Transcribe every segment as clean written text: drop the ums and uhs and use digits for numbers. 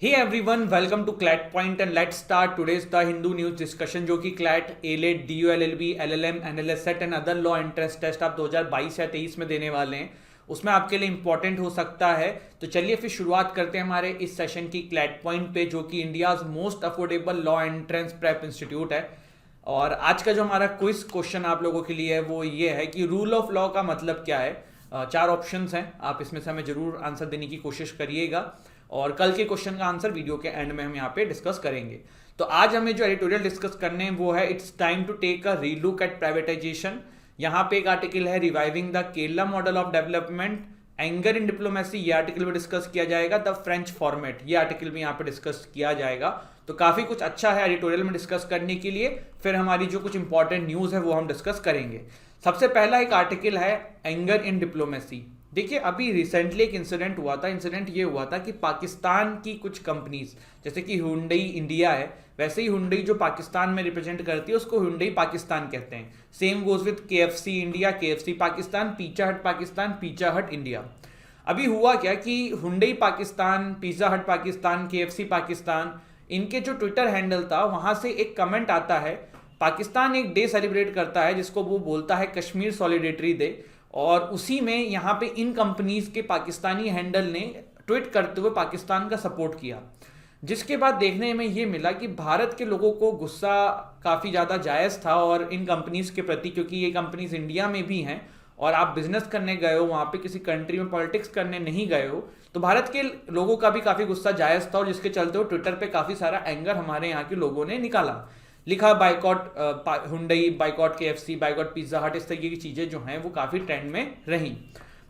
Hey everyone, welcome to CLAT point and let's start today's the Hindu news discussion, जो कि CLAT, AILET, DU LLB, LLM, NLS SET and other law entrance test आप 2022 या 23 में देने वाले हैं। उसमें आपके लिए इंपॉर्टेंट हो सकता है। तो चलिए फिर शुरुआत करते हैं हमारे इस सेशन की क्लैट पॉइंट पे, जो कि India's most affordable law entrance prep institute है। और आज का जो हमारा क्विज क्वेश्चन आप लोगों के लिए है वो ये है कि रूल ऑफ लॉ का मतलब क्या है। चार ऑप्शंस हैं, आप इसमें से हमें जरूर आंसर देने की कोशिश करिएगा और कल के क्वेश्चन का आंसर वीडियो के एंड में हम यहाँ पे डिस्कस करेंगे। तो आज हमें जो एडिटोरियल डिस्कस करने हैं वो है it's time to take a relook at privatisation. यहाँ पे एक आर्टिकल है reviving the Kerala model of development, anger in diplomacy, ये आर्टिकल भी डिस्कस किया जाएगा। द फ्रेंच फॉर्मेट, ये आर्टिकल भी यहाँ पे डिस्कस किया जाएगा। तो काफी कुछ अच्छा है एडिटोरियल में डिस्कस करने के लिए। फिर हमारी जो कुछ इंपॉर्टेंट न्यूज है वो हम डिस्कस करेंगे। सबसे पहला एक आर्टिकल है एंगर इन डिप्लोमेसी। देखिए, अभी रिसेंटली एक इंसिडेंट हुआ था। इंसिडेंट ये हुआ था कि पाकिस्तान की कुछ कंपनीज, जैसे कि हुंडई इंडिया है, वैसे ही हुंडई जो पाकिस्तान में रिप्रेजेंट करती है उसको हुंडई पाकिस्तान कहते हैं। Same goes with KFC India, KFC Pakistan, pizza हट पाकिस्तान, पिज्जा हट इंडिया। अभी हुआ क्या कि हुंडई पाकिस्तान, पिज्जा हट पाकिस्तान, केएफसी पाकिस्तान, इनके जो ट्विटर हैंडल था वहां से एक कमेंट आता है। पाकिस्तान एक डे सेलिब्रेट करता है जिसको वो बोलता है कश्मीर सॉलिडेटरी डे, और उसी में यहाँ पे इन कंपनीज के पाकिस्तानी हैंडल ने ट्वीट करते हुए पाकिस्तान का सपोर्ट किया। जिसके बाद देखने में ये मिला कि भारत के लोगों को गुस्सा काफ़ी ज़्यादा जायज़ था और इन कंपनीज के प्रति, क्योंकि ये कंपनीज इंडिया में भी हैं और आप बिजनेस करने गए हो वहाँ पे, किसी कंट्री में पॉलिटिक्स करने नहीं गए हो, तो भारत के लोगों का भी काफ़ी गुस्सा जायज़ था। और जिसके चलते हुए ट्विटर पे काफ़ी सारा एंगर हमारे यहाँ के लोगों ने निकाला। लिखा boycott Hyundai, boycott KFC, boycott pizza हट, इस तरीके की चीज़ें जो हैं वो काफ़ी ट्रेंड में रहीं।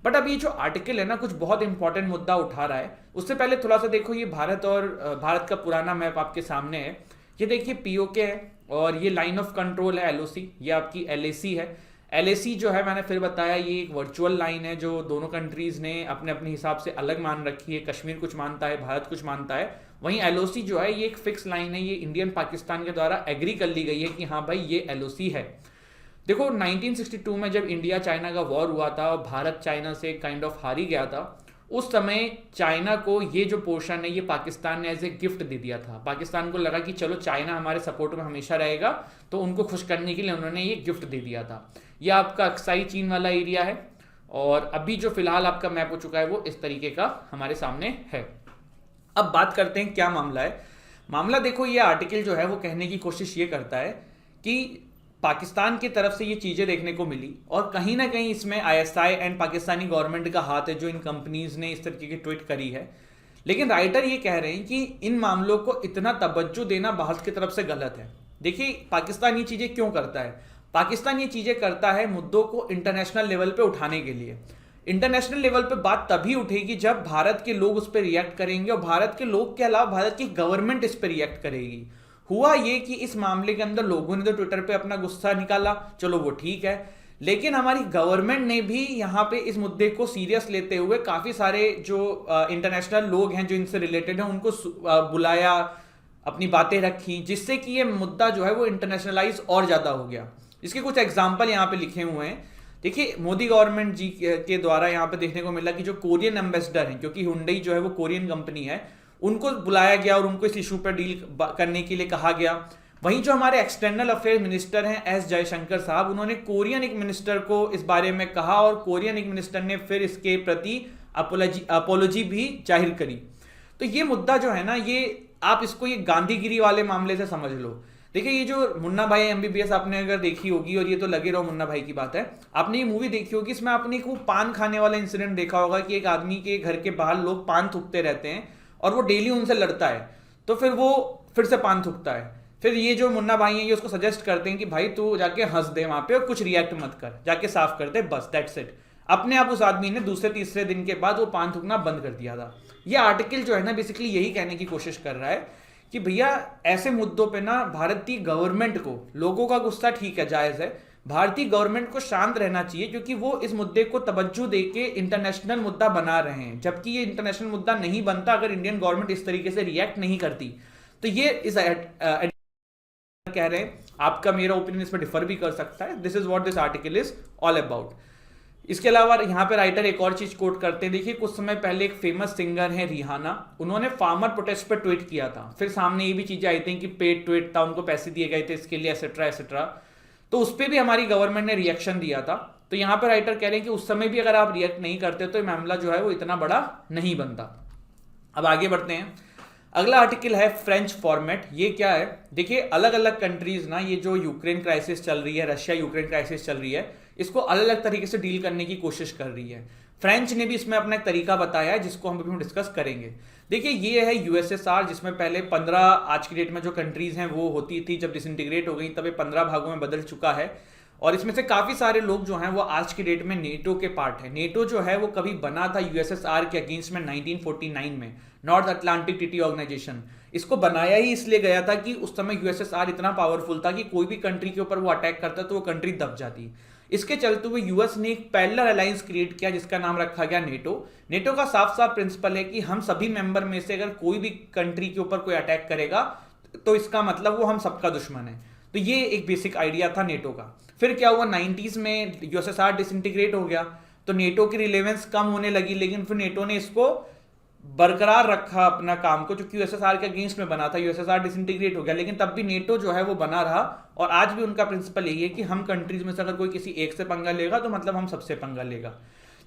बट अब ये जो आर्टिकल है ना, कुछ बहुत इंपॉर्टेंट मुद्दा उठा रहा है। उससे पहले थोड़ा सा देखो, ये भारत और भारत का पुराना मैप आपके सामने है। ये देखिए पीओके है और ये लाइन ऑफ कंट्रोल है एलओसी, ये आपकी एलएसी है। एलएसी जो है, मैंने फिर बताया, ये एक वर्चुअल लाइन है जो दोनों कंट्रीज ने अपने अपने हिसाब से अलग मान रखी है। कश्मीर कुछ मानता है, भारत कुछ मानता है। वहीं एलओसी जो है ये एक फिक्स लाइन है, ये इंडियन पाकिस्तान के द्वारा एग्री कर ली गई है कि हाँ भाई ये एलओसी है। देखो 1962 में जब इंडिया चाइना का वॉर हुआ था और भारत चाइना से काइंड ऑफ हारी गया था, उस समय चाइना को ये जो पोर्शन है ये पाकिस्तान ने एज ए गिफ्ट दे दिया था। पाकिस्तान को लगा कि चलो चाइना हमारे सपोर्ट में हमेशा रहेगा, तो उनको खुश करने के लिए उन्होंने ये गिफ्ट दे दिया था। ये आपका अक्साई चीन वाला एरिया है और अभी जो फिलहाल आपका मैप हो चुका है वो इस तरीके का हमारे सामने है। अब बात करते हैं क्या मामला है। मामला देखो, ये आर्टिकल जो है वो कहने की कोशिश ये करता है कि पाकिस्तान की तरफ से ये चीज़ें देखने को मिली और कहीं ना कहीं इसमें आईएसआई एंड पाकिस्तानी गवर्नमेंट का हाथ है जो इन कंपनीज ने इस तरीके की ट्वीट करी है। लेकिन राइटर ये कह रहे हैं कि इन मामलों को इतना तवज्जो देना भारत की तरफ से गलत है। देखिए, पाकिस्तान ये चीज़ें क्यों करता है? पाकिस्तान ये चीज़ें करता है मुद्दों को इंटरनेशनल लेवल पे उठाने के लिए। इंटरनेशनल लेवल पे बात तभी उठेगी जब भारत के लोग उस पर रिएक्ट करेंगे और भारत के लोग के अलावा भारत की गवर्नमेंट इस पर रिएक्ट करेगी। हुआ ये कि इस मामले के अंदर लोगों ने तो ट्विटर पे अपना गुस्सा निकाला, चलो वो ठीक है, लेकिन हमारी गवर्नमेंट ने भी यहाँ पे इस मुद्दे को सीरियस लेते हुए काफ़ी सारे जो इंटरनेशनल लोग हैं जो इनसे रिलेटेड हैं उनको बुलाया, अपनी बातें रखी, जिससे कि ये मुद्दा जो है वो इंटरनेशनलाइज और ज़्यादा हो गया। इसके कुछ एग्जाम्पल यहाँ पे लिखे हुए हैं। देखिए, मोदी गवर्नमेंट जी के द्वारा यहाँ पे देखने को मिला कि जो कोरियन एम्बेसडर हैं, क्योंकि हुंडई जो है वो कोरियन कंपनी है, उनको बुलाया गया और उनको इस इशू पर डील करने के लिए कहा गया। वहीं जो हमारे एक्सटर्नल अफेयर मिनिस्टर हैं एस जयशंकर साहब, उन्होंने कोरियन एक मिनिस्टर को इस बारे में कहा और कोरियन एक मिनिस्टर ने फिर इसके प्रति अपोलॉजी भी जाहिर करी। तो ये मुद्दा जो है ना, ये आप इसको ये गांधीगिरी वाले मामले से समझ लो। देखिए, ये जो मुन्ना भाई एमबीबीएस आपने अगर देखी होगी, और ये तो लगे रहो मुन्ना भाई की बात है, आपने ये मूवी देखी होगी, इसमें आपने एक वो पान खाने वाला इंसिडेंट देखा होगा कि एक आदमी के घर के बाहर लोग पान थूकते रहते हैं और वो डेली उनसे लड़ता है, तो फिर वो फिर से पान थूकता है। फिर ये जो मुन्ना भाई हैं ये उसको सजेस्ट करते हैं कि भाई तू जाके हंस दे वहां पे और कुछ रिएक्ट मत कर, जाके साफ कर दे, बस दैट्स इट। अपने आप उस आदमी ने दूसरे तीसरे दिन के बाद वो पान थूकना बंद कर दिया था। ये आर्टिकल जो है ना बेसिकली यही कहने की कोशिश कर रहा है कि भैया ऐसे मुद्दों पे ना भारतीय गवर्नमेंट को, लोगों का गुस्सा ठीक है, जायज है, भारतीय गवर्नमेंट को शांत रहना चाहिए क्योंकि वो इस मुद्दे को तवज्जो देके इंटरनेशनल मुद्दा बना रहे हैं। जबकि ये इंटरनेशनल मुद्दा नहीं बनता अगर इंडियन गवर्नमेंट इस तरीके से रिएक्ट नहीं करती। तो ये इस कह रहे हैं, आपका मेरा ओपिनियन इसमें डिफर भी कर सकता है। This is what this article is all about. इसके अलावा यहाँ पे राइटर एक और चीज कोट करते हैं, देखिए कुछ समय पहले एक फेमस सिंगर है रिहाना, उन्होंने फार्मर प्रोटेस्ट पर ट्वीट किया था, फिर सामने ये भी चीजें आई थी कि पेड ट्वीट था, उनको पैसे दिए गए थे इसके लिए, एसेट्रा एसेट्रा, तो उस पर भी हमारी गवर्नमेंट ने रिएक्शन दिया था। तो यहाँ पर राइटर कह रहे हैं कि उस समय भी अगर आप रिएक्ट नहीं करते तो ये मामला जो है वो इतना बड़ा नहीं बनता। अब आगे बढ़ते हैं, अगला आर्टिकल है फ्रेंच फॉर्मेट। ये क्या है, देखिए अलग अलग कंट्रीज ना, ये जो यूक्रेन क्राइसिस चल रही है, रशिया यूक्रेन क्राइसिस चल रही है, इसको अलग अलग तरीके से डील करने की कोशिश कर रही है। फ्रेंच ने भी इसमें अपना एक तरीका बताया है जिसको हम अभी डिस्कस करेंगे। देखिए ये है यूएसएसआर, जिसमें पहले 15 आज की डेट में जो कंट्रीज हैं वो होती थी, जब डिसइंटीग्रेट हो गई तब ये 15 भागों में बदल चुका है, और इसमें से काफी सारे लोग जो हैं वो आज की डेट में नेटो के पार्ट है। नेटो जो है वो कभी बना था यूएसएसआर के अगेंस्ट में 1949 में, नॉर्थ अटलांटिक ट्रीटी ऑर्गेनाइजेशन। इसको बनाया ही इसलिए गया था कि उस समय यूएसएसआर इतना पावरफुल था कि कोई भी कंट्री के ऊपर वो अटैक करता तो वो कंट्री दब जाती। इसके चलते हुए यूएस ने एक पैरेलल अलायंस क्रिएट किया जिसका नाम रखा गया नेटो। नेटो का साफ साफ प्रिंसिपल है कि हम सभी मेंबर में से अगर कोई भी कंट्री के ऊपर कोई अटैक करेगा तो इसका मतलब वो हम सबका दुश्मन है। तो ये एक बेसिक आइडिया था नेटो का। फिर क्या हुआ, 90s में यूएसएसआर डिसइंटीग्रेट हो गया तो नेटो की रिलेवेंस कम होने लगी, लेकिन फिर नेटो ने इसको बरकरार रखा अपना काम को, क्योंकि यूएसएसआर के अगेंस्ट में बना था। यूएसएसआर डिसइंटीग्रेट हो गया लेकिन तब भी नेटो जो है वो बना रहा, और आज भी उनका प्रिंसिपल यही है कि हम कंट्रीज में से अगर कोई किसी एक से पंगा लेगा तो मतलब हम सबसे पंगा लेगा।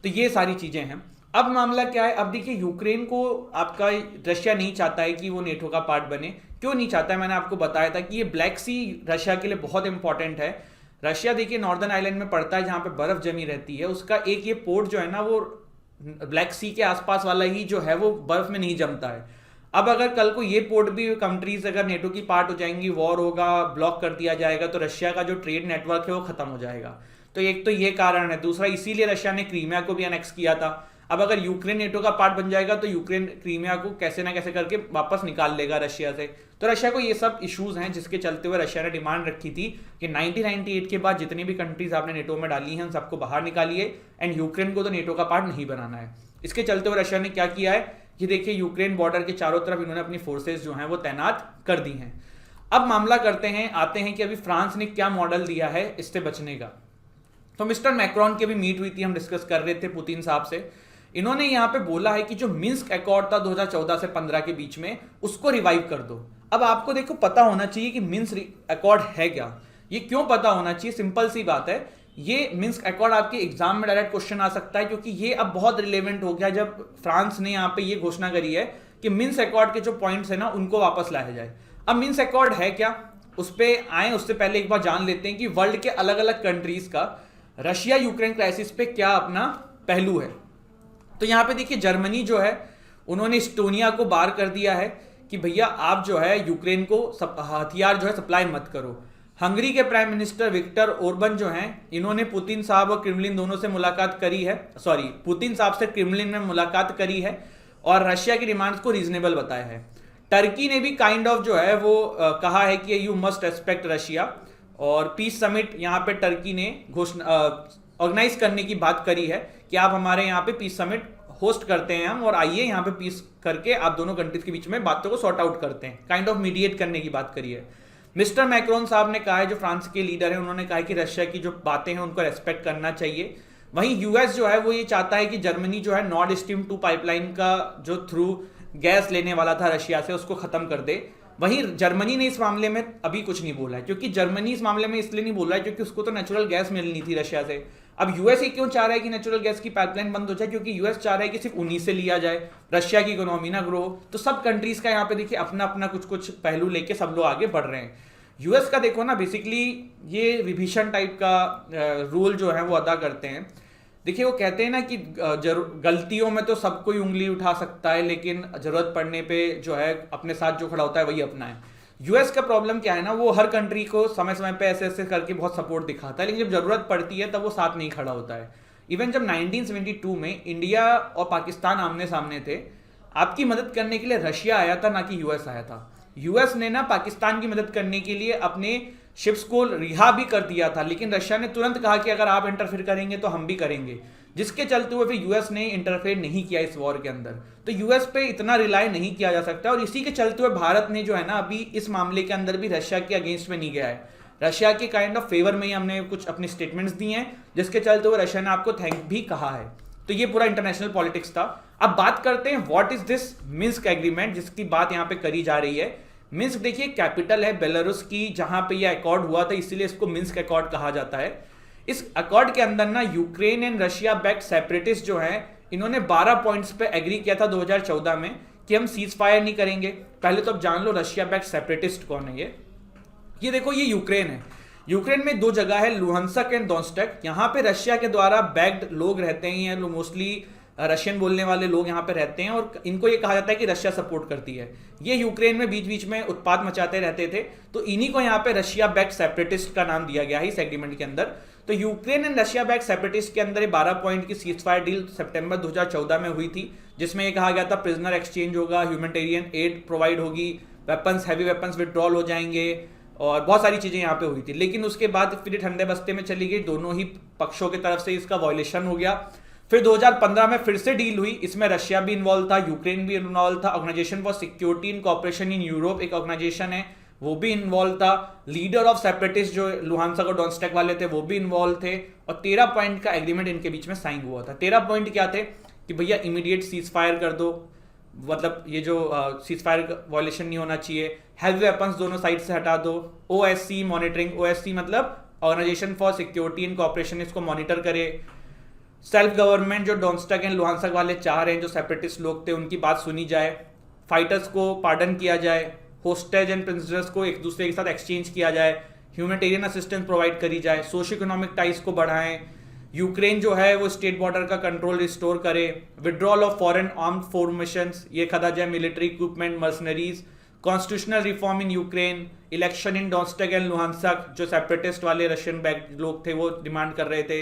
तो ये सारी चीजें हैं। अब मामला क्या है, अब देखिए यूक्रेन को आपका रशिया नहीं चाहता है कि वो नेटो का पार्ट बने। क्यों नहीं चाहता है, मैंने आपको बताया था कि ये ब्लैक सी रशिया के लिए बहुत इंपॉर्टेंट है। रशिया देखिए नॉर्दर्न आइलैंड में पड़ता है जहां पे बर्फ जमी रहती है, उसका एक ये पोर्ट जो है ना वो ब्लैक सी के आसपास वाला ही जो है वो बर्फ में नहीं जमता है। अब अगर कल को ये पोर्ट भी कंट्रीज अगर नेटो की पार्ट हो जाएंगी, वॉर होगा, ब्लॉक कर दिया जाएगा, तो रशिया का जो ट्रेड नेटवर्क है वो खत्म हो जाएगा। तो एक तो ये कारण है, दूसरा इसीलिए रशिया ने क्रीमिया को भी अनेक्स किया था। अब अगर यूक्रेन नेटो का पार्ट बन जाएगा तो यूक्रेन क्रीमिया को कैसे ना कैसे करके वापस निकाल लेगा रशिया से। तो रशिया को ये सब इश्यूज हैं जिसके चलते हुए रशिया ने डिमांड रखी थी कि 1998 के बाद जितनी भी कंट्रीज आपने नेटो में डाली हैं उन सबको बाहर निकालिए, एंड यूक्रेन को तो नेटो का पार्ट नहीं बनाना है। इसके चलते हुए रशिया ने क्या किया है कि देखिए यूक्रेन बॉर्डर के चारों तरफ इन्होंने अपनी फोर्सेस जो हैं वो तैनात कर दी हैं। अब मामला करते हैं, आते हैं कि अभी फ्रांस ने क्या मॉडल दिया है इससे बचने का। तो मिस्टर मैक्रोन की भी मीट हुई थी, हम डिस्कस कर रहे थे पुतिन साहब से। इन्होंने यहाँ पे बोला है कि जो मिन्स्क अकॉर्ड था 2014 से 15 के बीच में, उसको रिवाइव कर दो। अब आपको देखो पता होना चाहिए कि मिन्स्क अकॉर्ड है क्या। ये क्यों पता होना चाहिए, सिंपल सी बात है, ये मिन्स्क अकॉर्ड आपके एग्जाम में डायरेक्ट क्वेश्चन आ सकता है, क्योंकि ये अब बहुत रिलेवेंट हो गया जब फ्रांस ने यहाँ पे ये घोषणा करी है कि मिन्स्क अकॉर्ड के जो पॉइंट्स है ना उनको वापस लाया जाए। अब मिन्स्क अकॉर्ड है क्या, उस पर आए उससे पहले एक बार जान लेते हैं कि वर्ल्ड के अलग अलग कंट्रीज का रशिया यूक्रेन क्राइसिस पे क्या अपना पहलू है। तो यहाँ पे देखिए जर्मनी जो है उन्होंने इस्टोनिया को बार कर दिया है कि भैया आप जो है यूक्रेन को हथियार जो है सप्लाई मत करो। हंगरी के प्राइम मिनिस्टर विक्टर ओरबन जो हैं इन्होंने पुतिन साहब और क्रेमलिन दोनों से मुलाकात करी है, पुतिन साहब से क्रेमलिन में मुलाकात करी है और रशिया की डिमांड्स को रीजनेबल बताया है। टर्की ने भी काइंड ऑफ जो है वो कहा है कि यू मस्ट रेस्पेक्ट रशिया, और पीस समिट यहाँ पे टर्की ने घोषणा ऑर्गेनाइज करने की बात करी है कि आप हमारे यहाँ पे पीस समिट होस्ट करते हैं हम, और आइए यहाँ पे पीस करके आप दोनों कंट्रीज के बीच में बातों को सॉर्ट आउट करते हैं, काइंड ऑफ मीडिएट करने की बात करी है। मिस्टर मैक्रोन साहब ने कहा है, जो फ्रांस के लीडर हैं, उन्होंने कहा है कि रशिया की जो बातें हैं उनको रेस्पेक्ट करना चाहिए। वहीं यूएस जो है वो ये चाहता है कि जर्मनी जो है नॉर्ड स्ट्रीम 2 पाइपलाइन का जो थ्रू गैस लेने वाला था रशिया से उसको खत्म कर दे। वहीं जर्मनी ने इस मामले में अभी कुछ नहीं बोला है, क्योंकि जर्मनी इस मामले में इसलिए नहीं बोल रहा है क्योंकि उसको तो नेचुरल गैस मिलनी थी रशिया से। अब यूएस ही क्यों चाह रहा है कि नेचुरल गैस की पाइपलाइन बंद हो जाए, क्योंकि यूएस चाह रहा है कि सिर्फ उन्हीं से लिया जाए, रशिया की इकोनॉमी ना ग्रो। तो सब कंट्रीज का यहाँ पे देखिए अपना अपना कुछ कुछ पहलू लेके सब लोग आगे बढ़ रहे हैं। यूएस का देखो ना, बेसिकली ये विभीषण टाइप का रोल जो है वो अदा करते हैं। देखिए वो कहते हैं ना कि गलतियों में तो सब कोई उंगली उठा सकता है, लेकिन जरूरत पड़ने पे जो है अपने साथ जो खड़ा होता है वही अपना है। यूएस का प्रॉब्लम क्या है ना, वो हर कंट्री को समय समय पे ऐसे ऐसे करके बहुत सपोर्ट दिखाता है, लेकिन जब जरूरत पड़ती है तब वो साथ नहीं खड़ा होता है। इवन जब 1972 में इंडिया और पाकिस्तान आमने सामने थे, आपकी मदद करने के लिए रशिया आया था, ना कि यूएस आया था। यूएस ने ना पाकिस्तान की मदद करने के लिए अपने शिप्स को रिहा भी कर दिया था, लेकिन रशिया ने तुरंत कहा कि अगर आप इंटरफेयर करेंगे तो हम भी करेंगे, जिसके चलते हुए फिर यूएस ने इंटरफेयर नहीं किया इस वॉर के अंदर। तो यूएस पे इतना रिलाई नहीं किया जा सकता, और इसी के चलते हुए भारत ने जो है ना अभी इस मामले के अंदर भी रशिया के अगेंस्ट में नहीं गया है। रशिया के काइंड ऑफ फेवर में ही हमने कुछ अपनी स्टेटमेंट्स दी हैं, जिसके चलते हुए रशिया ने आपको थैंक भी कहा है। तो ये पूरा इंटरनेशनल पॉलिटिक्स था। अब बात करते हैं what is this Minsk agreement, जिसकी बात यहाँ पे करी जा रही है। मिन्स्क देखिए कैपिटल है बेलारूस की, जहां पे ये अकॉर्ड हुआ था, इसीलिए इसको मिन्स्क अकॉर्ड कहा जाता है। इस अकॉर्ड के अंदर ना Ukraine and Russia backed separatist जो है, इन्होंने 12 पॉइंट्स पे एग्री किया था 2014 में कि हम सीज फायर नहीं करेंगे। पहले तो अब जान लो रशिया बैक्ड सेपरेटिस्ट कौन है। ये देखो, ये यूक्रेन है। यूक्रेन में दो जगह है, लुहांस्क एंड डोनेट्स्क। यहाँ पे रशिया के द्वारा बैक्ड लोग रहते हैं, ये मोस्टली रशियन बोलने वाले लोग यहाँ पे रहते हैं, और इनको ये कहा जाता है कि रशिया सपोर्ट करती है। ये यूक्रेन में बीच बीच में उत्पात मचाते रहते थे, तो इन्हीं को यहाँ पे रशिया बैक्ड सेपरेटिस्ट का नाम दिया गया है इस एग्रीमेंट के अंदर। तो Ukraine and Russia backed separatist के अंदर 12 पॉइंट की सीज फायर डील सितंबर 2014 में हुई थी, जिसमें ये कहा गया था प्रिजनर एक्सचेंज होगा, ह्यूमैनिटेरियन एड प्रोवाइड होगी, वेपन्स हैवी वेपन्स विड्रॉल हो जाएंगे, और बहुत सारी चीजें यहाँ पे हुई थी। लेकिन उसके बाद फिर ठंडे बस्ते में चली गई, दोनों ही पक्षों की तरफ से इसका वायलेशन हो गया। फिर 2015 में फिर से डील हुई, इसमें रशिया भी इन्वॉल्व था, यूक्रेन भी इन्वॉल्व था, organisation for security and cooperation in Europe एक ऑर्गेनाइजेशन है, वो भी इन्वॉल्व था, लीडर ऑफ सेपरेटिस्ट जो लुहांस्क और डोनेट्स्क वाले थे वो भी इन्वॉल्व थे, और 13 पॉइंट का एग्रीमेंट इनके बीच में साइन हुआ था। 13 पॉइंट क्या थे कि भैया इमीडिएट सीज फायर कर दो, मतलब ये जो सीज फायर वायलेशन नहीं होना चाहिए, हैवी वेपन्स दोनों साइड से हटा दो, ओएससी मॉनिटरिंग, ओएससी मतलब organisation for security and cooperation, इसको मॉनिटर करे, सेल्फ गवर्नमेंट जो डोनेट्स्क एंड लुहांस्क वाले चाह रहे हैं, जो सेपरेटिस्ट लोग थे, उनकी बात सुनी जाए, फाइटर्स को पार्डन किया जाए, होस्टेज एंड प्रिजनर्स को एक दूसरे के साथ एक्सचेंज किया जाए, ह्यूमैनिटेरियन असिस्टेंस प्रोवाइड करी जाए, सोशियो इकोनॉमिक टाइज को बढ़ाएं, यूक्रेन जो है वो स्टेट बॉर्डर का कंट्रोल रिस्टोर करे, withdrawal of foreign armed formations ये खड़ा जाए, military equipment, mercenaries, constitutional reform in Ukraine, election in Donetsk and Luhansk जो सेपरेटिस्ट वाले रशियन बैक्ड लोग थे वो डिमांड कर रहे थे,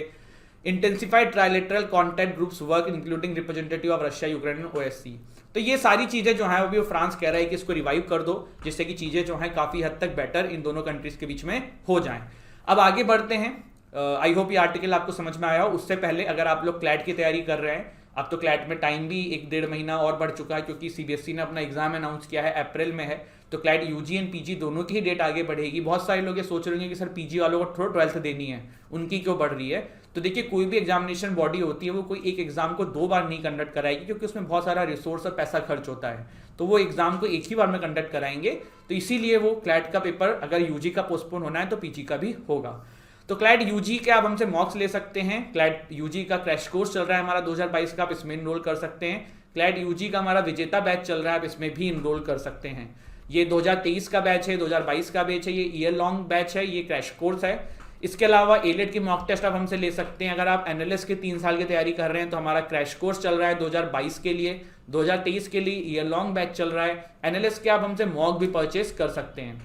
intensified trilateral contact groups work including representative of Russia, Ukraine and OSC. तो ये सारी चीजें जो हैं वो भी फ्रांस कह रहा है कि इसको रिवाइव कर दो, जिससे कि चीजें जो हैं काफी हद तक बेटर इन दोनों कंट्रीज के बीच में हो जाएं। अब आगे बढ़ते हैं। आई होप ये आर्टिकल आपको समझ में आया हो। उससे पहले अगर आप लोग क्लैट की तैयारी कर रहे हैं, अब तो क्लैट में टाइम भी 1-1.5 महीना और बढ़ चुका है, क्योंकि सीबीएसई ने अपना एग्जाम अनाउंस किया है, अप्रैल में है, तो क्लैट यूजी एंड पीजी दोनों की ही डेट आगे बढ़ेगी। बहुत सारे लोग ये सोच रहे होंगे कि सर पीजी वालों को थोड़ा 12th देनी है, उनकी क्यों बढ़ रही है? तो देखिए, कोई भी एग्जामिनेशन बॉडी होती है वो कोई एक एग्जाम को 2 बार नहीं कंडक्ट कराएगी, क्योंकि उसमें बहुत सारा रिसोर्स और पैसा खर्च होता है, तो वो एग्जाम को एक ही बार में कंडक्ट कराएंगे। तो इसीलिए वो क्लैट का पेपर अगर यूजी का पोस्टपोन होना है तो पीजी का भी होगा। तो क्लैट यूजी के आप हमसे मॉक्स ले सकते हैं। क्लैट यूजी का क्रैश कोर्स चल रहा है हमारा 2022 का, आप इसमें इनरोल कर सकते हैं। क्लैट यूजी का हमारा विजेता बैच चल रहा है, आप इसमें भी इनरोल कर सकते हैं। ये 2023 का बैच है, 2022 का बैच है, ये ईयर लॉन्ग बैच है, ये क्रैश कोर्स है। इसके अलावा एलेट की मॉक टेस्ट आप हमसे ले सकते हैं। अगर आप एनालिस्ट के 3 साल की तैयारी कर रहे हैं तो हमारा क्रैश कोर्स चल रहा है 2022 के लिए, 2023 के लिए ईयर लॉन्ग बैच चल रहा है। एनालिस्ट के आप हमसे मॉक भी परचेस कर सकते हैं।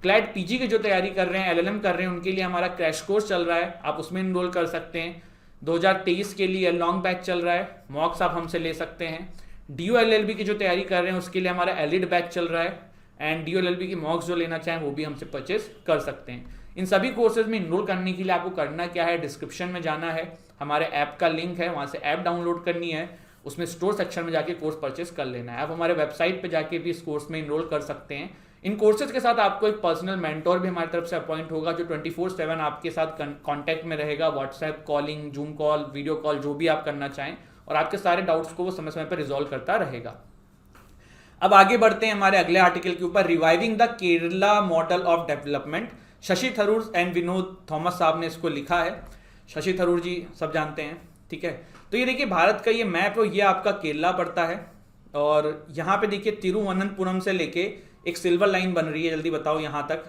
क्लैट पीजी की जो तैयारी कर रहे हैं, एलएलएम कर रहे हैं, उनके लिए हमारा क्रैश कोर्स चल रहा है, आप उसमें इनरोल कर सकते हैं। 2023 के लिए लॉन्ग बैच चल रहा है, मॉक्स आप हमसे ले सकते हैं। DOLLB की जो तैयारी कर रहे हैं उसके लिए हमारा एलिड बैच चल रहा है, एंड DOLLB की मॉक्स जो लेना चाहें वो भी हमसे परचेस कर सकते हैं। इन सभी कोर्सेज में इनरोल करने के लिए आपको करना क्या है, डिस्क्रिप्शन में जाना है, हमारे ऐप का लिंक है, वहाँ से ऐप डाउनलोड करनी है, उसमें स्टोर सेक्शन में जाके कोर्स परचेस कर लेना है। आप हमारे वेबसाइट पे जाके भी इस कोर्स में इनरोल कर सकते हैं। इन कोर्सेज के साथ आपको एक पर्सनल मेंटोर भी हमारी तरफ से अपॉइंट होगा, जो 24/7 आपके साथ कांटेक्ट में रहेगा, WhatsApp calling, zoom call, video call, जो भी आप करना चाहें, और आपके सारे डाउट्स को वो समय समय पर रिजॉल्व करता रहेगा। अब आगे बढ़ते हैं हमारे अगले आर्टिकल के ऊपर, reviving the Kerala model of development. Shashi Tharoor and Vinod Thomas साहब ने इसको लिखा है। शशि थरूर जी सब जानते हैं, ठीक है। तो ये देखिए भारत का ये मैप है, ये आपका केरला पड़ता है, और यहाँ पे देखिए तिरुवनंतपुरम से लेके एक सिल्वर लाइन बन रही है। जल्दी बताओ यहाँ तक,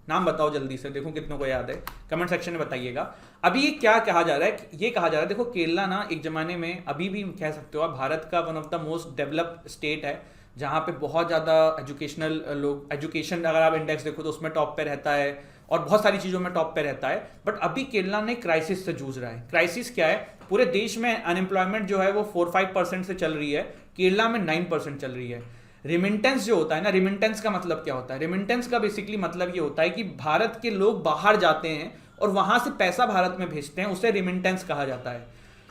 नाम बताओ जल्दी से, देखो कितनों को याद है, कमेंट सेक्शन में बताइएगा। अभी ये क्या कहा जा रहा है, ये कहा जा रहा है, देखो केरला ना एक जमाने में, अभी भी कह सकते हो आप, भारत का one of the most developed state है, जहाँ पे बहुत ज़्यादा एजुकेशनल लोग, एजुकेशन अगर आप इंडेक्स देखो तो उसमें टॉप पे रहता है, और बहुत सारी चीज़ों में टॉप पे रहता है। बट अभी केरला ने क्राइसिस से जूझ रहा है। क्राइसिस क्या है, पूरे देश में अनएम्प्लॉयमेंट जो है वो 4-5% से चल रही है, केरला में 9% चल रही है। रिमिटेंस जो होता है ना, रिमिटेंस का मतलब क्या होता है, रिमिटेंस का बेसिकली मतलब ये होता है कि भारत के लोग बाहर जाते हैं और वहां से पैसा भारत में भेजते हैं, उसे रिमिटेंस कहा जाता है।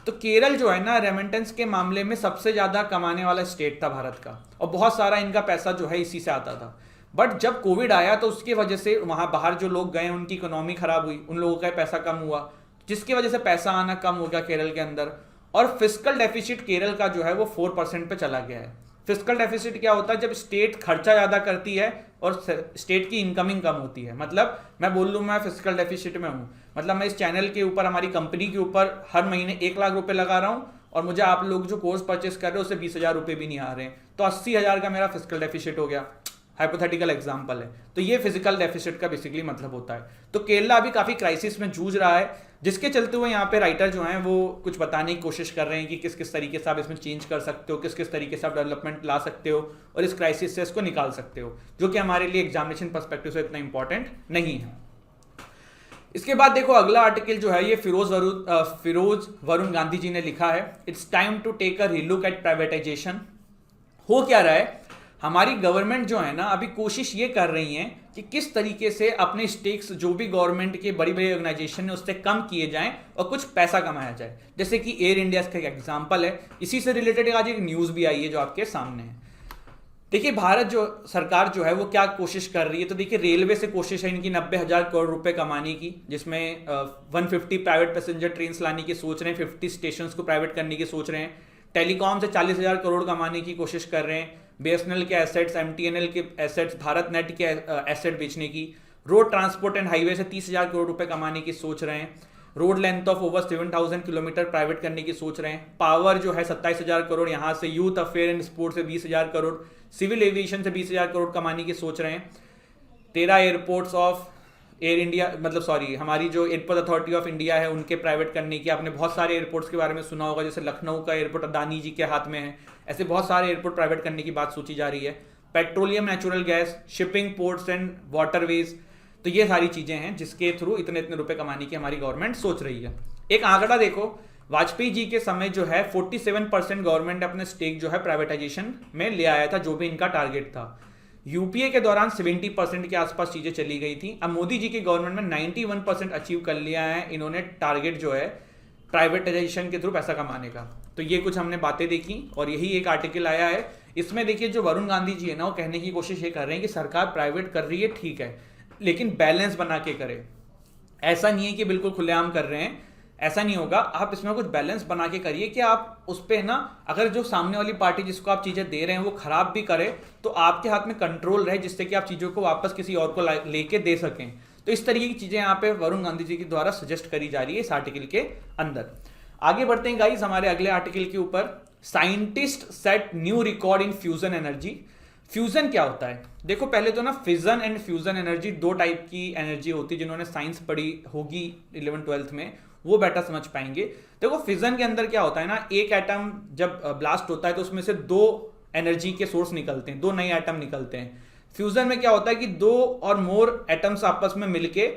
तो केरल जो है ना, रेमिटेंस के मामले में सबसे ज्यादा कमाने वाला स्टेट था भारत का, और बहुत सारा इनका पैसा जो है इसी से आता था। बट जब कोविड आया तो उसकी वजह से वहाँ बाहर जो लोग गए उनकी इकोनॉमी खराब हुई, उन लोगों का पैसा कम हुआ, जिसकी वजह से पैसा आना कम हो गया केरल के अंदर। और फिस्कल डेफिसिट केरल का जो है वो 4% पे चला गया है। फिस्कल डेफिसिट क्या होता है? जब स्टेट खर्चा ज़्यादा करती है और स्टेट की इनकमिंग कम होती है। मतलब मैं बोल लूँ मैं फिस्कल डेफिसिट में हूँ, मतलब मैं इस चैनल के ऊपर, हमारी कंपनी के ऊपर हर महीने 1 लाख रुपए लगा रहा हूँ और मुझे आप लोग जो कोर्स परचेस कर रहे हो उससे 20,000 रुपये भी नहीं आ रहे हैं, तो 80,000 का मेरा फिस्कल डेफिसिट हो गया। हाइपोथेटिकल एग्जांपल है। तो ये फिजिकल डेफिसिट का बेसिकली मतलब होता है। तो केरला अभी काफ़ी क्राइसिस में जूझ रहा है, जिसके चलते हुए यहाँ पे राइटर जो हैं वो कुछ बताने की कोशिश कर रहे हैं कि किस किस तरीके से आप इसमें चेंज कर सकते हो, किस किस तरीके से आप डेवलपमेंट ला सकते हो और इस क्राइसिस से इसको निकाल सकते हो, जो कि हमारे लिए एग्जामिनेशन पर्सपेक्टिव से इतना इंपॉर्टेंट नहीं है। इसके बाद देखो अगला आर्टिकल जो है ये फिरोज वरुण गांधी जी ने लिखा है, it's time to take a relook at privatisation. हो क्या रहा है, हमारी गवर्नमेंट जो है ना अभी कोशिश ये कर रही है कि किस तरीके से अपने स्टेक्स जो भी गवर्नमेंट के बड़ी बड़ी ऑर्गेनाइजेशन है उससे कम किए जाएं और कुछ पैसा कमाया जाए। जैसे कि एयर इंडिया का एक एग्जांपल है। इसी से रिलेटेड आज एक न्यूज़ भी आई है जो आपके सामने है। देखिए भारत जो सरकार जो है वो क्या कोशिश कर रही है, तो देखिए रेलवे से कोशिश है इनकी 90,000 करोड़ रुपए कमाने की, जिसमें 150 प्राइवेट पैसेंजर ट्रेन लाने की सोच रहे हैं, 50 स्टेशन को प्राइवेट करने की सोच रहे हैं। टेलीकॉम से 40,000 करोड़ कमाने की कोशिश कर रहे हैं, बीएसएनएल के एसेट्स, एमटीएनएल के एसेट्स, भारत नेट के एसेट बेचने की। रोड ट्रांसपोर्ट एंड हाईवे से 30,000 करोड़ रुपए कमाने की सोच रहे हैं। Road length of over 7,000 kilometre private करने की सोच रहे हैं। पावर जो है 27,000 करोड़ यहाँ से, यूथ अफेयर एंड स्पोर्ट्स से 20,000 करोड़, सिविल एविएशन से 20,000 करोड़ कमाने की सोच रहे हैं। 13 एयरपोर्ट्स ऑफ एयर इंडिया, मतलब सॉरी हमारी जो एयरपोर्ट अथॉरिटी ऑफ इंडिया है उनके प्राइवेट करने की। आपने बहुत सारे एयरपोर्ट्स के बारे में सुना होगा, जैसे लखनऊ का एयरपोर्ट अदानी जी के हाथ में है, ऐसे बहुत सारे एयरपोर्ट प्राइवेट करने की बात सोची जा रही है। Petroleum, natural gas, shipping, ports and waterways, तो ये सारी चीजें हैं जिसके थ्रू इतने इतने रुपए कमाने की हमारी गवर्नमेंट सोच रही है। एक आंकड़ा देखो, वाजपेयी जी के समय जो है 47% गवर्नमेंट अपने स्टेक जो है प्राइवेटाइजेशन में ले आया था, जो भी इनका टारगेट था। यूपीए के दौरान 70% के आसपास चीजें चली गई थी। अब मोदी जी की गवर्नमेंट में 91% अचीव कर लिया है इन्होंने टारगेट जो है प्राइवेटाइजेशन के थ्रू पैसा कमाने का। तो ये कुछ हमने बातें देखी और यही एक आर्टिकल आया है। इसमें देखिए जो वरुण गांधी जी है ना वो कहने की कोशिश ये कर रहे हैं कि सरकार प्राइवेट कर रही है ठीक है, लेकिन बैलेंस बना के करे। ऐसा नहीं है कि बिल्कुल खुलेआम कर रहे हैं, ऐसा नहीं होगा। आप इसमें कुछ बैलेंस बना के करिए कि आप उस पर ना, अगर जो सामने वाली पार्टी जिसको आप चीज़ें दे रहे हैं वो खराब भी करे तो आपके हाथ में कंट्रोल रहे, जिससे कि आप चीज़ों को वापस किसी और को लेके दे सकें। तो इस तरीके की चीज़ें यहाँ पे वरुण गांधी जी के द्वारा सजेस्ट करी जा रही है इस आर्टिकल के अंदर। आगे बढ़ते हैं गाइस हमारे अगले आर्टिकल के ऊपर। Scientist set new record in fusion energy. Fusion क्या होता है? देखो पहले तो ना फिजन एंड फ्यूजन एनर्जी दो टाइप की एनर्जी होती है। जिन्होंने साइंस पढ़ी होगी 11th-12th में वो बेटर समझ पाएंगे। देखो फिजन के अंदर क्या होता है ना, एक एटम जब ब्लास्ट होता है तो उसमें से दो एनर्जी के सोर्स निकलते हैं, दो नए एटम निकलते हैं। फ्यूजन में क्या होता है कि दो और मोर एटम्स आपस में मिलके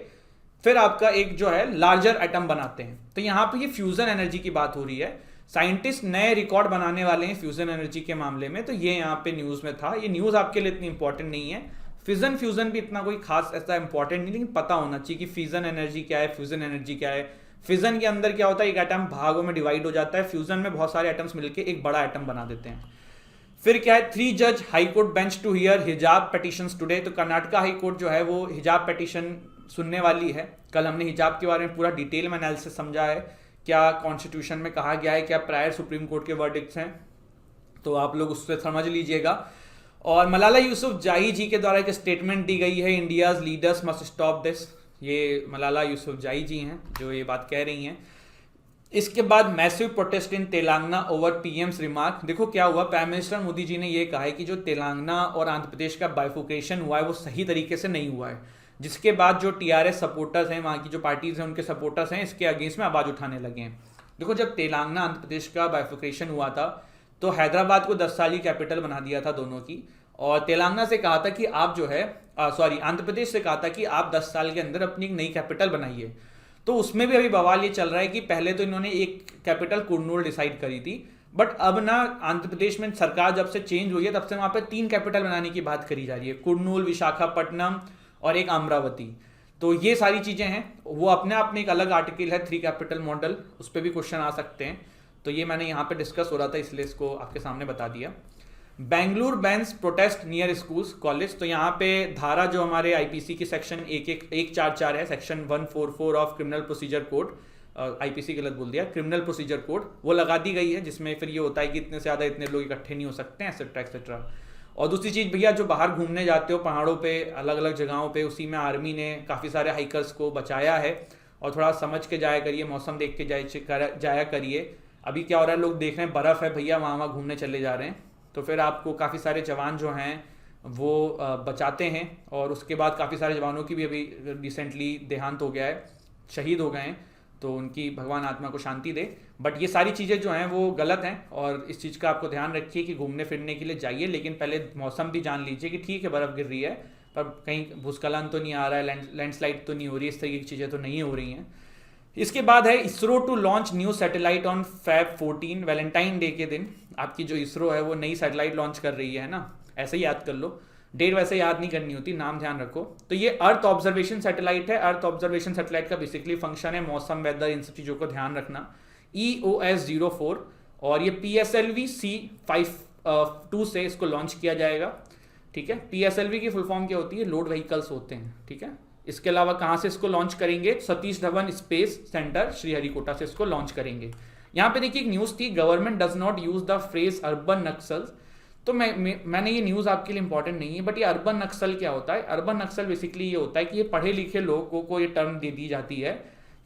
फिर आपका एक जो है लार्जर एटम बनाते हैं। तो यहाँ पे ये फ्यूजन एनर्जी की बात हो रही है। साइंटिस्ट नए रिकॉर्ड बनाने वाले हैं फ्यूजन एनर्जी के मामले में, तो ये यहाँ पे न्यूज में था। ये न्यूज आपके लिए इतनी इंपॉर्टेंट नहीं है। फिजन फ्यूजन भी इतना कोई खास ऐसा इंपॉर्टेंट नहीं, लेकिन पता होना चाहिए कि फिजन एनर्जी क्या है, फ्यूजन एनर्जी क्या है। फिजन के अंदर क्या होता है, एक एटम भागों में डिवाइड हो जाता है। फ्यूजन में बहुत सारे एटम्स मिलकर एक बड़ा एटम बना देते हैं। फिर क्या है, 3 जज high court bench to hear hijab petitions today. तो कर्नाटका हाई कोर्ट जो है वो हिजाब पिटीशन सुनने वाली है। कल हमने हिजाब के बारे में पूरा डिटेल में एनालिसिस समझा है, क्या कॉन्स्टिट्यूशन में कहा गया है, क्या प्रायर सुप्रीम कोर्ट के वर्डिक्ट्स हैं, तो आप लोग उससे समझ लीजिएगा। और मलाला यूसुफजाई जी के द्वारा एक स्टेटमेंट दी गई है, India's leaders must stop this. ये मलाला यूसुफजाई जी हैं जो ये बात कह रही हैं। इसके बाद massive protest in Telangana over PM's remark. देखो क्या हुआ, प्राइम मिनिस्टर मोदी जी ने ये कहा है कि जो तेलंगाना और आंध्र प्रदेश का बाइफोकेशन हुआ है वो सही तरीके से नहीं हुआ है, जिसके बाद जो टीआरएस सपोर्टर्स हैं, वहाँ की जो पार्टीज हैं, उनके सपोर्टर्स हैं, इसके अगेंस्ट में आवाज उठाने लगे हैं। देखो जब तेलंगाना आंध्र प्रदेश का बाइफोकेशन हुआ था तो हैदराबाद को 10 साल की कैपिटल बना दिया था दोनों की, और तेलंगाना से कहा था कि आप जो है आंध्र प्रदेश से कहा था कि आप 10 साल के अंदर अपनी एक नई कैपिटल बनाइए। तो उसमें भी अभी बवाल ये चल रहा है कि पहले तो इन्होंने एक कैपिटल कुर्नूल डिसाइड करी थी, बट अब ना आंध्र प्रदेश में सरकार जब से चेंज हुई है तब से वहाँ पे 3 कैपिटल बनाने की बात करी जा रही है, कुर्नूल, विशाखापट्टनम और एक अमरावती। तो ये सारी चीज़ें हैं, वो अपने आप में एक अलग आर्टिकल है 3 कैपिटल मॉडल, उस पर भी क्वेश्चन आ सकते हैं। तो ये मैंने यहाँ पे डिस्कस हो रहा था इसलिए इसको आपके सामने बता दिया। Bengaluru bans protest near schools college. तो यहाँ पे धारा जो हमारे आईपीसी की सेक्शन 144 है, section 144 of criminal procedure code, IPC गलत बोल दिया, क्रिमिनल प्रोसीजर कोड, वो लगा दी गई है, जिसमें फिर ये होता है कि इतने से ज़्यादा इतने लोग इकट्ठे नहीं हो सकते हैं, एक्सेट्रा एक्सेट्रा। और दूसरी चीज़ भैया, जो बाहर घूमने जाते हो पहाड़ों पे, अलग अलग जगहों पे, उसी में आर्मी ने काफ़ी सारे हाइकर्स को बचाया है। और थोड़ा समझ के जाया करिए, मौसम देख के जाया करिए। अभी क्या हो रहा है, लोग देख रहे हैं बर्फ़ है भैया, वहाँ वहाँ घूमने चले जा रहे हैं, तो फिर आपको काफ़ी सारे जवान जो हैं वो बचाते हैं। और उसके बाद काफ़ी सारे जवानों की भी अभी रिसेंटली देहांत हो गया है, शहीद हो गए हैं, तो उनकी भगवान आत्मा को शांति दे। बट ये सारी चीज़ें जो हैं वो गलत हैं, और इस चीज़ का आपको ध्यान रखिए कि घूमने फिरने के लिए जाइए, लेकिन पहले मौसम भी जान लीजिए कि ठीक है बर्फ़ गिर रही है, पर कहीं भूस्खलन तो नहीं आ रहा है, लैंडस्लाइड तो नहीं हो रही, इस तरीके की चीज़ें तो नहीं हो रही हैं। इसके बाद है ISRO to launch new satellite on Feb 14, Valentine day के दिन आपकी जो इसरो है वो नई सैटेलाइट लॉन्च कर रही है ना, ऐसे ही याद कर लो, डेट वैसे याद नहीं करनी होती, नाम ध्यान रखो। तो ये अर्थ ऑब्जर्वेशन सैटेलाइट है। अर्थ ऑब्जर्वेशन सैटेलाइट का बेसिकली फंक्शन है मौसम, वेदर, इन सब चीज़ों को ध्यान रखना। EOS-04 और ये PSLV C52 से इसको लॉन्च किया जाएगा, ठीक है। PSLV की फुल फॉर्म क्या होती है, लोड व्हीकल्स होते हैं, ठीक है। इसके अलावा कहाँ से इसको लॉन्च करेंगे, सतीश धवन स्पेस सेंटर श्रीहरिकोटा से इसको लॉन्च करेंगे। यहाँ पे देखिए एक न्यूज़ थी, government does not use the phrase urban Naxals. तो मैंने ये न्यूज़ आपके लिए इंपॉर्टेंट नहीं है, बट ये अर्बन नक्सल क्या होता है। अर्बन नक्सल बेसिकली ये होता है कि ये पढ़े लिखे लोगों को ये टर्म दे दी जाती है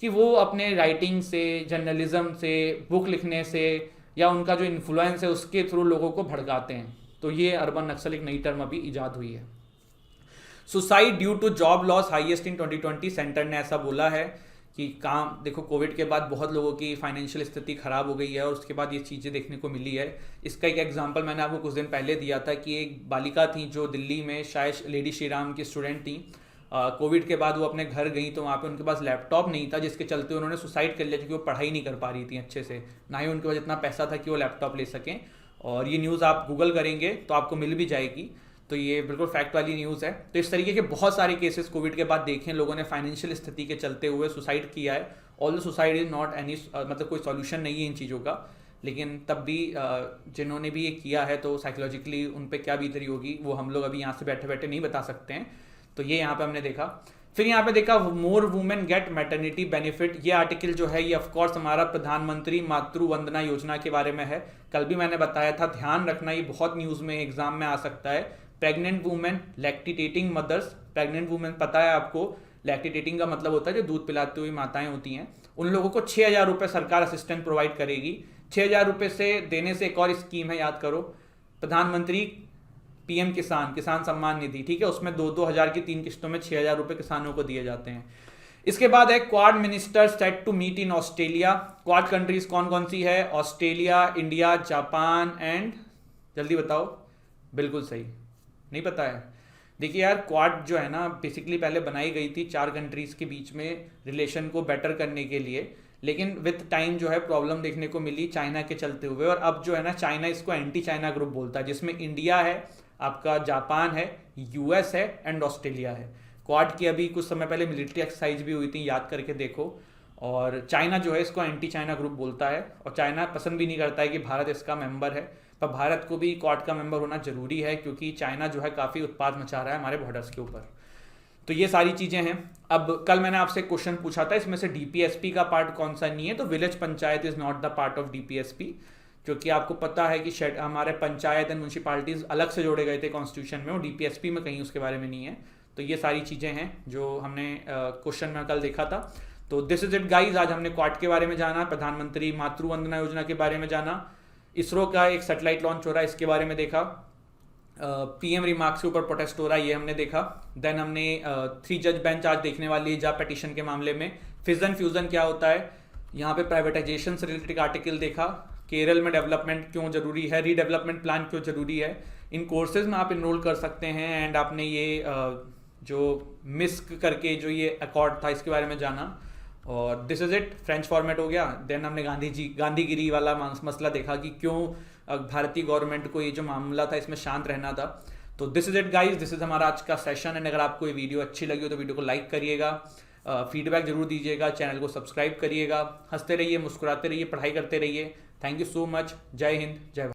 कि वो अपने राइटिंग से, जर्नलिज्म से, बुक लिखने से, या उनका जो इन्फ्लुएंस है उसके थ्रू लोगों को भड़काते हैं। तो ये अर्बन नक्सल एक नई टर्म अभी ईजाद हुई है। Suicide due to job loss highest in 2020, centre ने ऐसा बोला है कि काम देखो, कोविड के बाद बहुत लोगों की फाइनेंशियल स्थिति खराब हो गई है, और उसके बाद ये चीज़ें देखने को मिली है। इसका एक एग्जांपल मैंने आपको कुछ दिन पहले दिया था कि एक बालिका थी जो दिल्ली में, शायद लेडी श्री राम की स्टूडेंट थी, कोविड के बाद वो अपने घर गई, तो वहाँ पे उनके पास लैपटॉप नहीं था, जिसके चलते उन्होंने सुसाइड कर लिया, क्योंकि वो पढ़ाई नहीं कर पा रही थी अच्छे से, ना ही उनके पास इतना पैसा था कि वो लैपटॉप ले सकें। और ये न्यूज़ आप गूगल करेंगे तो आपको मिल भी जाएगी, तो ये बिल्कुल फैक्ट वाली न्यूज़ है। तो इस तरीके के बहुत सारे केसेस कोविड के बाद देखें, लोगों ने फाइनेंशियल स्थिति के चलते हुए सुसाइड किया है। Although suicide is not any, मतलब कोई सॉल्यूशन नहीं है इन चीज़ों का, लेकिन तब भी जिन्होंने भी ये किया है तो साइकोलॉजिकली उन पर क्या बीत रही होगी वो हम लोग अभी यहाँ से बैठे बैठे नहीं बता सकते हैं। तो ये यहाँ पे हमने देखा। फिर यहाँ पे देखा more women get maternity benefit. ये आर्टिकल जो है ये ऑफकोर्स हमारा प्रधानमंत्री मातृ वंदना योजना के बारे में है। कल भी मैंने बताया था, ध्यान रखना, ये बहुत न्यूज़ में एग्जाम में आ सकता है। Pregnant women, lactating mothers, pregnant women पता है आपको, लैक्टिटेटिंग का मतलब होता है जो दूध पिलाती हुई माताएं होती हैं, उन लोगों को 6,000 रुपये सरकार असिस्टेंस प्रोवाइड करेगी। 6,000 रुपये से देने से एक और स्कीम है, याद करो, प्रधानमंत्री PM किसान सम्मान निधि, ठीक है, उसमें 2-2 हज़ार की 3 किस्तों में 6,000 रुपये किसानों को दिए जाते हैं। इसके बाद है Quad minister set to meet in Australia. Quad countries कौन कौन सी है, ऑस्ट्रेलिया, इंडिया, जापान एंड, जल्दी बताओ, बिल्कुल सही, नहीं पता है। देखिए यार, क्वाड जो है ना बेसिकली पहले बनाई गई थी 4 कंट्रीज़ के बीच में रिलेशन को बेटर करने के लिए, लेकिन विथ टाइम जो है प्रॉब्लम देखने को मिली चाइना के चलते हुए, और अब जो है ना चाइना इसको एंटी चाइना ग्रुप बोलता है, जिसमें इंडिया है, आपका जापान है, US है एंड ऑस्ट्रेलिया है। क्वाड की अभी कुछ समय पहले मिलिट्री एक्सरसाइज भी हुई थी, याद करके देखो। और चाइना जो है इसको एंटी चाइना ग्रुप बोलता है, और चाइना पसंद भी नहीं करता है कि भारत इसका मेंबर है, पर भारत को भी क्वाड का मेंबर होना जरूरी है, क्योंकि चाइना जो है काफ़ी उत्पाद मचा रहा है हमारे बॉर्डर्स के ऊपर। तो ये सारी चीज़ें हैं। अब कल मैंने आपसे क्वेश्चन पूछा था, इसमें से DPSP का पार्ट कौन सा नहीं है, तो village panchayat is not the part of DPSP, क्योंकि आपको पता है कि हमारे पंचायत एंड म्यूनसिपालिटीज़ अलग से जोड़े गए थे कॉन्स्टिट्यूशन में, और DPSP में कहीं उसके बारे में नहीं है। तो ये सारी चीज़ें हैं जो हमने क्वेश्चन में कल देखा था। तो दिस इज इट गाइज, आज हमने क्वाड के बारे में जाना, प्रधानमंत्री मातृ वंदना योजना के बारे में जाना, इसरो का एक सैटेलाइट लॉन्च हो रहा है इसके बारे में देखा, PM रिमार्क्स के ऊपर प्रोटेस्ट हो रहा है ये हमने देखा। देन हमने 3 जज बेंच आज देखने वाली है जब पिटीशन के मामले में फिजन फ्यूजन क्या होता है, यहाँ पे प्राइवेटाइजेशन से रिलेटेड आर्टिकल देखा, केरल में डेवलपमेंट क्यों जरूरी है, रीडेवलपमेंट प्लान क्यों जरूरी है, इन कोर्सेज में आप इनरोल कर सकते हैं। एंड आपने ये जो मिस्क करके जो ये अकॉर्ड था इसके बारे में जाना, और this is it, French format हो गया। देन हमने गांधीगिरी वाला मसला देखा कि क्यों भारतीय गवर्नमेंट को ये जो मामला था इसमें शांत रहना था। तो this is it guys, this is हमारा आज का सेशन। एंड अगर आपको ये वीडियो अच्छी लगी हो तो वीडियो को लाइक करिएगा, फीडबैक जरूर दीजिएगा, चैनल को सब्सक्राइब करिएगा, हंसते रहिए, मुस्कुराते रहिए, पढ़ाई करते रहिए। थैंक यू सो मच, जय हिंद, जय भारत।